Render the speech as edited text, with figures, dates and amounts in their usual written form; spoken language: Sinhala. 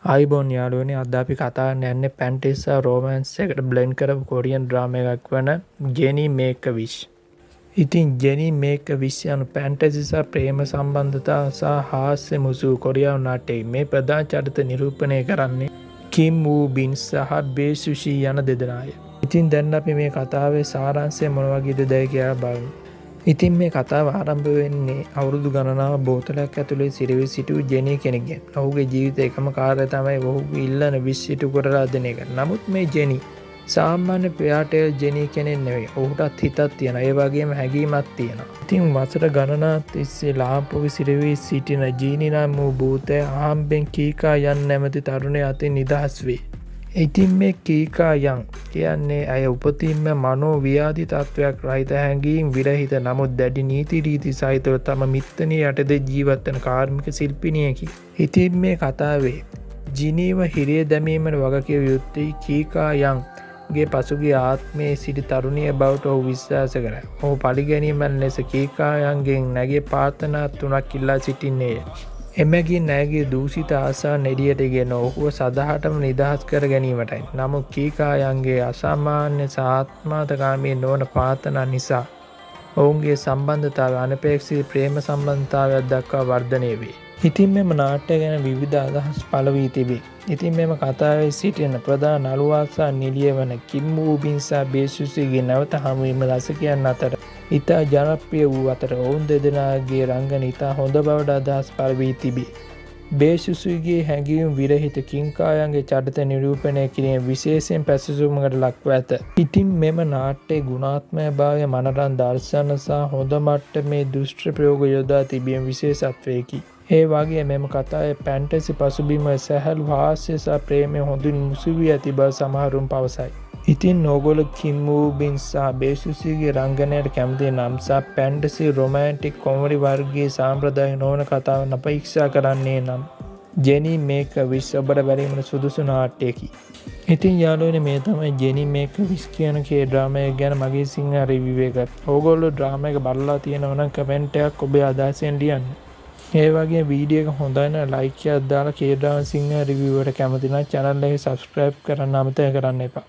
ආයිබෝන් යාළුවනේ අද අපි කතා කරන්න යන්නේ ෆැන්ටසි සහ රොමැන්ස් එකට බ්ලෙන්ඩ් කරපු කොරියන් ඩ්‍රාමා එකක් වන ජෙනි මේක් අ විෂ්. ඉතින් ජෙනි මේක් අ විෂ් යන ෆැන්ටසි සහ ප්‍රේම සම්බන්ධතා සහ හාස්‍ය මුසු කොරියානු නාට්‍යයේ මේ ප්‍රධාන චරිත නිරූපණය කරන්නේ කිම් වූ බින් සහ බේ සුෂි යන දෙදෙනාය. ඉතින් දැන් අපි මේ කතාවේ සාරාංශය මොන වගේද දැයි කියලා බලමු. ඉතින් මේ කතාව ආරම්භ වෙන්නේ අවුරුදු ගණනාවක් බෝතලයක් ඇතුලේ සිරවි සිටු ජෙනි කෙනෙක්ගෙන්. ඔහුගේ ජීවිතේ එකම කාර්යය තමයි ඔහුගේ ඉල්ලන විශ් ඉටු කරලා දෙන එක. නමුත් මේ ජෙනි සාමාන්‍ය ප්‍රයාටේල් ජෙනි කෙනෙක් නෙවෙයි. ඔහුටත් හිතක් තියෙනවා. ඒ වගේම හැඟීමක් තියෙනවා. ඉතින් වසර ගණනාවක් තිස්සේ ලාම්පුවේ සිරවි සිටින ජීනි නම් වූ භූතය අහම්බෙන් කීකා යන් නැමැති තරුණයා අතින් නිදහස් වේ. ඉතින් මේ කීකා යන් කියන්නේ ඇය උපතින්ම මනෝ ව්‍යාධි තත්වයක් රහිත හැඟීම් විරහිත නමුත් දැඩි නීති රීති සහිතව තම මිත්තණිය යටතේ ජීවත් වන කාර්මික ශිල්පිනියකි. ඉතින් මේ කතාවේ ජිනීව හිරේ දැමීමට වගකිව යුත්තේ කීකා යන්ගේ පසුගිය ආත්මයේ සිටි තරුණිය බවට ඔහු විශ්වාස කරයි. ඔහු පරිගැනීමෙන් ලෙස කීකා යන්ගෙන් නැගේ ප්‍රාර්ථනා 3ක් ඉල්ලා සිටින්නේය. එමගින් ඇයගේ දූෂිත ආශාවන් එළියට ගෙන ඔහුව සදහටම නිදහස් කර ගැනීමටයි. නමුත් කීකා යන්ගේ අසාමාන්‍ය සහ ආත්මාර්ථකාමී නොවන ප්‍රාර්ථනා නිසා ඔවුන්ගේ සම්බන්ධතාවය අනපේක්ෂිත ප්‍රේම සම්බන්ධතාවයක් දක්වා වර්ධනය වේ. ඉතින් මෙම නාට්‍ය ගැන විවිධ අදහස් පළ වී තිබේ. ඉතින් මෙම කතාවේ සිටින ප්‍රධාන නළුවා සහ නිළිය වන කිම් වූ බින් සහ බේ සුසිගේ නැවත හමුවීම රසිකයන් අතර ඉතා ජනප්‍රිය වූ අතර ඔවුන් දෙදෙනාගේ රංගන ඉතා හොඳ බවට අදහස් පළ වී තිබේ. බේ සුසිගේ හැඟීම් විරහිත කිංකායන්ගේ චරිත නිරූපණය කිරීම විශේෂයෙන් පැසසුමකට ලක්ව ඇත. ඉතින් මෙම නාට්‍යයේ ගුණාත්මක භාවය මනරම් දර්ශන සහ හොඳ මට්ටමේ දුෂ්ට ප්‍රයෝග යොදා තිබීම විශේෂත්වයකි. ඒ වගේ මෙම කතාවේ ෆැන්ටසි පසුබිම සැහැල්ලු හාස්‍ය සහ ප්‍රේමය හොඳින් මුසු වී ඇති බව සමහරුන් පවසයි. ඉතින් ඕගොල්ලෝ කිම් වූ බින් සහ බේ සුසිගේ රංගනයට කැමති නම් සහ ෆැන්ටසි රොමැන්ටික් කොමඩි වර්ගයේ සාම්ප්‍රදායික නොවන කතාවක් අපේක්ෂා කරන්නේ නම් ජෙනි මේක් අ විෂ් ඔබට බැලීමට සුදුසු නාට්‍යයකි. ඉතින් යාළුවනේ මේ තමයි ජෙනි මේක් අ විෂ් කියන කේ ඩ්‍රාමා එක ගැන මගේ සිංහල රිවිව් එක. ඕගොල්ලෝ ඩ්‍රාමා එක බලලා තියෙනවා නම් කමෙන්ට් එකක් ඔබේ අදහසෙන් ලියන්න. ඒ වගේ වීඩියෝ එක හොඳයි නම් ලයික් එකක් දාලා කේ ඩ්‍රාමා සිංහල රිවිව් එකට කැමති නම් channel එක subscribe කරන්න අමතක කරන්න එපා.